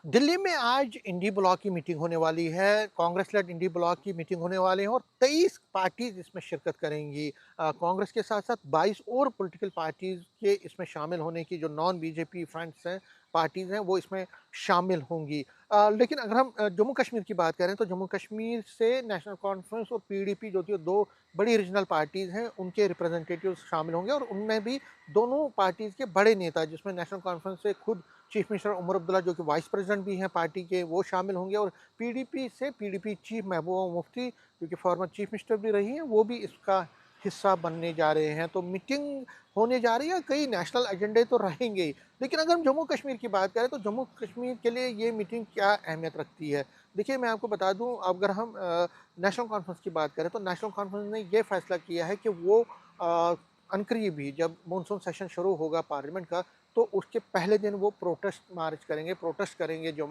दिल्ली में आज इंडी ब्लॉक की मीटिंग होने वाली है। कांग्रेस लेड इंडी ब्लॉक की मीटिंग होने वाली है और 23 पार्टीज इसमें शिरकत करेंगी। कांग्रेस के साथ-साथ 22 और पॉलिटिकल पार्टीज के इसमें शामिल होने की जो नॉन बीजेपी फ्रंट्स हैं, पार्टीज हैं, वो इसमें शामिल होंगी। लेकिन अगर हम जम्मू कश्मीर की बात करें तो जम्मू कश्मीर से नेशनल कॉन्फ्रेंस और पीडीपी जो कि 2 बड़ी रीजनल पार्टीज हैं, उनके रिप्रेजेंटेटिव्स शामिल होंगे और उनमें भी दोनों पार्टीज के बड़े नेता जिसमें नेशनल कॉन्फ्रेंस से खुद चीफ मिनिस्टर उमर अब्दुल्ला जो कि वाइस प्रेसिडेंट भी हैं पार्टी के, वो शामिल होंगे और पीडीपी से पीडीपी चीफ महबूबा मुफ्ती जो कि फॉर्मर चीफ मिनिस्टर भी रही हैं, वो भी इसका हिस्सा बनने जा रहे हैं। तो मीटिंग होने जा रही है, कई नेशनल एजेंडे तो रहेंगे ही। लेकिन अगर हम जम्मू कश्मीर की बात करें तो जम्मू कश्मीर के लिए ये मीटिंग क्या अहमियत रखती है। देखिए, मैं आपको बता दूं, अगर हम नेशनल कॉन्फ्रेंस की बात करें तो नेशनल कॉन्फ्रेंस ने ये फैसला किया है कि वो अनकरीब ही जब मानसून सेशन शुरू होगा पार्लियामेंट का, तो उसके पहले दिन वो प्रोटेस्ट करेंगे जो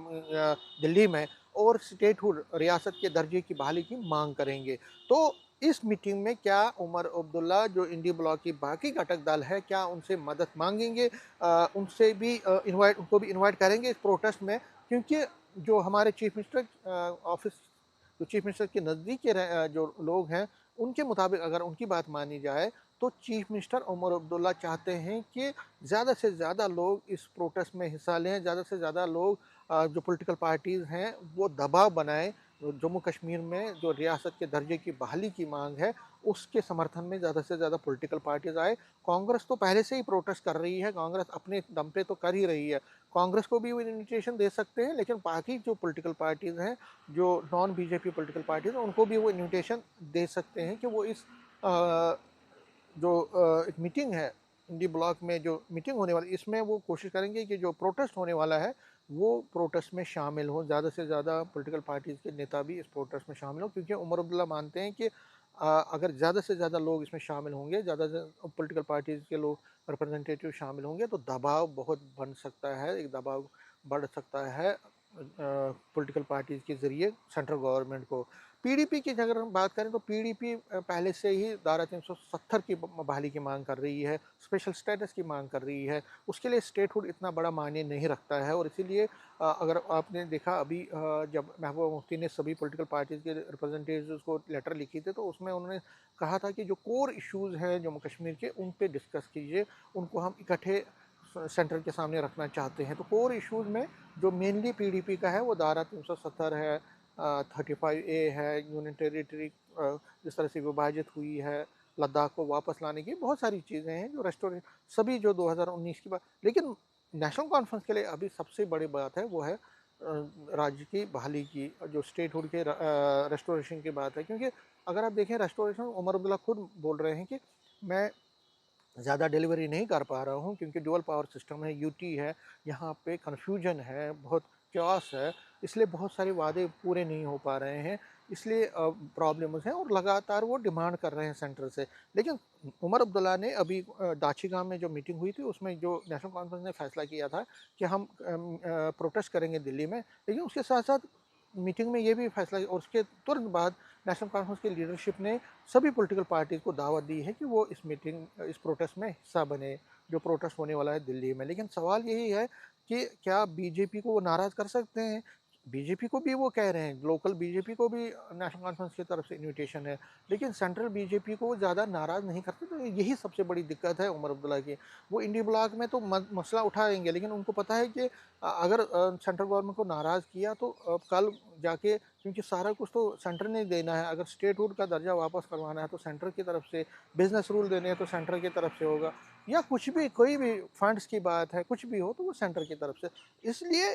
दिल्ली में, और स्टेटहुड रियासत के दर्जे की बहाली की मांग करेंगे। तो इस मीटिंग में क्या उमर अब्दुल्ला जो इंडी ब्लॉक की बाकी घटक दल है, क्या उनसे मदद मांगेंगे, उनसे भी उनको भी इन्वाइट करेंगे इस प्रोटेस्ट में, क्योंकि जो हमारे चीफ मिनिस्टर ऑफिस, जो चीफ मिनिस्टर के नज़दीक के जो लोग हैं, उनके मुताबिक अगर उनकी बात मानी जाए तो चीफ मिनिस्टर उमर अब्दुल्ला चाहते हैं कि ज़्यादा से ज़्यादा लोग इस प्रोटेस्ट में हिस्सा लें, ज़्यादा से ज़्यादा लोग जो पॉलिटिकल पार्टीज़ हैं वो दबाव बनाएं। जम्मू कश्मीर में जो रियासत के दर्जे की बहाली की मांग है, उसके समर्थन में ज़्यादा से ज़्यादा पॉलिटिकल पार्टीज़ आए। कांग्रेस तो पहले से ही प्रोटेस्ट कर रही है, कांग्रेस अपने दम पे तो कर ही रही है। कांग्रेस को भी वो इन्विटेशन दे सकते हैं, लेकिन बाकी जो पॉलिटिकल पार्टीज़ हैं, जो नॉन बीजेपी पॉलिटिकल पार्टीज़ हैं, उनको भी वो इन्विटेशन दे सकते हैं कि वो इस अ, जो एक मीटिंग है, इंडी ब्लॉक में जो मीटिंग होने वाली, इसमें वो कोशिश करेंगे कि जो प्रोटेस्ट होने वाला है, वो प्रोटेस्ट में शामिल हों। ज़्यादा से ज़्यादा पॉलिटिकल पार्टीज़ के नेता भी इस प्रोटेस्ट में शामिल हों, क्योंकि उमर अब्दुल्ला मानते हैं कि अगर ज़्यादा से ज़्यादा लोग इसमें शामिल होंगे, ज़्यादा से पॉलिटिकल पार्टीज़ के लोग रिप्रेजेंटेटिव शामिल होंगे, तो दबाव बहुत बन सकता है, एक दबाव बढ़ सकता है पॉलिटिकल पार्टीज़ के ज़रिए सेंट्रल गवर्नमेंट को। पीडीपी की अगर हम बात करें तो पीडीपी पहले से ही धारा 370 की बहाली की मांग कर रही है, स्पेशल स्टेटस की मांग कर रही है। उसके लिए स्टेटहुड इतना बड़ा मायने नहीं रखता है, और इसीलिए अगर आपने देखा अभी जब महबूबा मुफ्ती ने सभी पॉलिटिकल पार्टीज़ के रिप्रेजेंटेटिव्स को लेटर लिखी थी, तो उसमें उन्होंने कहा था कि जो कोर इश्यूज़ हैं जम्मू कश्मीर के, उन पे डिस्कस कीजिए, उनको हम इकट्ठे सेंटर के सामने रखना चाहते हैं। तो कोर इश्यूज़ में जो मेनली पीडीपी का है वो धारा 370 है, 35A है, यूनियन टेरिटरी जिस तरह से विभाजित हुई है, लद्दाख को वापस लाने की बहुत सारी चीज़ें हैं जो रेस्टोरेंट, सभी जो 2019 की बात। लेकिन नेशनल कॉन्फ्रेंस के लिए अभी सबसे बड़ी बात है वो है राज्य की बहाली की, जो स्टेटहुड के रेस्टोरेशन की बात है। क्योंकि अगर आप देखें रेस्टोरेशन, उमर अब्दुल्ला खुद बोल रहे हैं कि मैं ज़्यादा डिलीवरी नहीं कर पा रहा हूँ, क्योंकि डुअल पावर सिस्टम है, यूटी है, यहाँ पे कन्फ्यूजन है, बहुत chaos है, इसलिए बहुत सारे वादे पूरे नहीं हो पा रहे हैं, इसलिए प्रॉब्लम्स हैं और लगातार वो डिमांड कर रहे हैं सेंटर से। लेकिन उमर अब्दुल्ला ने अभी दाछीगाम में जो मीटिंग हुई थी, उसमें जो नेशनल कॉन्फ्रेंस ने फैसला किया था कि हम प्रोटेस्ट करेंगे दिल्ली में, लेकिन उसके साथ साथ मीटिंग में ये भी फैसला, और उसके तुरंत बाद नेशनल कॉन्फ्रेंस की लीडरशिप ने सभी पॉलिटिकल पार्टीज़ को दावत दी है कि वो इस प्रोटेस्ट में हिस्सा बने, जो प्रोटेस्ट होने वाला है दिल्ली में। लेकिन सवाल यही है कि क्या बीजेपी को वो नाराज़ कर सकते हैं? बीजेपी को भी वो कह रहे हैं, लोकल बीजेपी को भी नेशनल कॉन्फ्रेंस की तरफ से इन्विटेशन है, लेकिन सेंट्रल बीजेपी को वो ज़्यादा नाराज़ नहीं करते। तो यही सबसे बड़ी दिक्कत है उमर अब्दुल्ला की। वो इंडी ब्लॉक में तो मसला उठाएंगे, लेकिन उनको पता है कि अगर सेंट्रल गवर्नमेंट को नाराज़ किया तो कल जाके, क्योंकि सारा कुछ तो सेंटर ने देना है, अगर स्टेटहुड का दर्जा वापस करवाना है तो सेंटर की तरफ से, बिजनेस रूल देने हैं तो सेंटर की तरफ से होगा, या कुछ भी, कोई भी फंड्स की बात है, कुछ भी हो तो वो सेंटर की तरफ से। इसलिए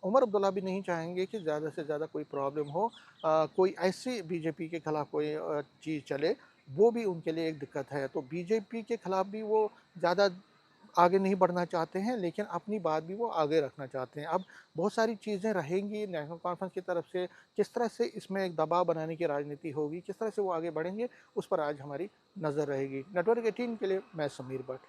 उमर अब्दुल्ला भी नहीं चाहेंगे कि ज़्यादा से ज़्यादा कोई प्रॉब्लम हो, कोई ऐसी बीजेपी के खिलाफ कोई चीज़ चले, वो भी उनके लिए एक दिक्कत है। तो बीजेपी के खिलाफ भी वो ज़्यादा आगे नहीं बढ़ना चाहते हैं, लेकिन अपनी बात भी वो आगे रखना चाहते हैं। अब बहुत सारी चीज़ें रहेंगी नेशनल कॉन्फ्रेंस की तरफ से, किस तरह से इसमें एक दबाव बनाने की राजनीति होगी, किस तरह से वो आगे बढ़ेंगे, उस पर आज हमारी नज़र रहेगी। नेटवर्क 18 के लिए मैं समीर भट्ट।